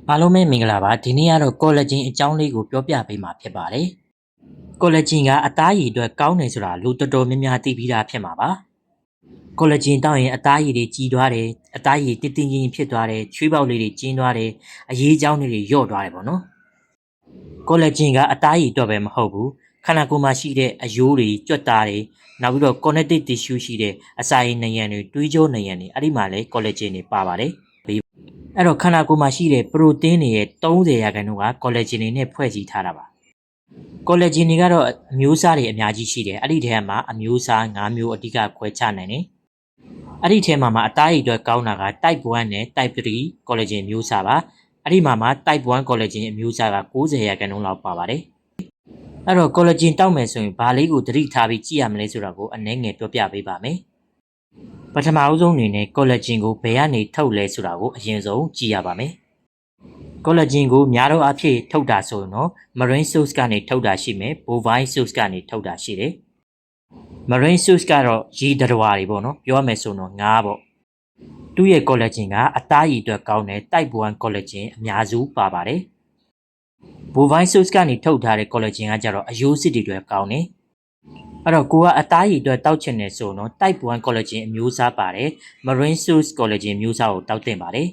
အားလုံးပဲမင်္ဂလာပါဒီနေ့ကတော့ကောလာဂျင်အကြောင်းလေးကိုပြောပြပေးမှာဖြစ်ပါတယ်ကောလာဂျင်ကအသားရည်အတွက်ကောင်းတယ်ဆိုတာလူတော်တော်များများသိပြီးသားဖြစ်မှာပါကောလာဂျင်တောင်းရင်အသားရည်တွေကြီးသွားတယ်အသားရည်တင်းတင်းကြီးဖြစ်သွားတယ်ချွေးပေါက်လေးတွေကျဉ်းသွားတယ်အရေးကြောင်းတွေလျော့သွားတယ်ပေါ့နော်ကောလာဂျင်ကအသားရည်အတွက်ပဲမဟုတ်ဘူးခန္ဓာကိုယ်မှာရှိတဲ့အယိုးတွေကြွက်သားတွေနောက်ပြီးတော့ connective tissue ရှိတဲ့အစာရည်နံရံတွေတွေးကြောနံရံတွေအဲ့ဒီမှာလည်းကောလာဂျင်တွေပါပါတယ်အဲ့တော့ခန္ဓာကိုယ်မှာရှိတဲ့ပရိုတင်းတွေရဲ့30%ကကောလာဂျင်တွေနဲ့ဖွဲ့စည်းထားတာပါကောလာဂျင်တွေကတော့အမျိုးအစားတွေအများကြီးရှိတယ်အဲ့ဒီထဲမှာအမျိုးအစား9မျိုးအဓိကခွဲခြားနိုင်တယ်အဲ့ဒီထဲမှာအသားရည်အတွက်ကောင်းတာက type 1နဲ့ type 3ကောလာဂျင်မျိုးစားပါအဲ့ဒီမှာ type 1ကောလာဂျင်အမျိုးအစားက90%လောက်ပါပါတယ်အဲ့တော့ကောလာဂျင်တောက်မယ်ဆိုရင်ဘာလေးကိုသတိထားပြီးကြည့်ရမလဲဆိုတာကိုအနည်းငယ်ပြောပြပေးပါမယ်ပထမအဆုံးအနေနဲ့ကောလာဂျင်ကိုဘယ်ကနေထုတ်လဲဆိုတာကိုအရင်ဆုံးကြည့်ရပါမယ်ကောလာဂျင်ကိုများသောအားဖြင့်ထုတ်တာဆိုရင်တော့ marine source ကနေထုတ်တာရှိမယ် bovine source ကနေထုတ်တာရှိတယ် marine source ကတော့ရေသတ္တဝါတွေပေါ့နော်ပြောရမယ်ဆိုတော့ငါးပေါ့သူ့ရဲ့ကောလာဂျင်ကအသားရည်အတွက်ကောင်းတဲ့ type 1ကောလာဂျင်အများစုပါပါတယ် bovine source ကနေထုတ်ထားတဲ့ကောလာဂျင်ကကြတော့အယိုးစစ်တွေအတွက်ကောင်းတယ်အဲ့တော့ကိုကအသားရည်အတွက်တောက်ချင်တယ်ဆိုတော့ type 1 collagen အမျိုးအစားပါတယ် marine source collagen မျိုးစားကိုတောက်တင်ပါတယ်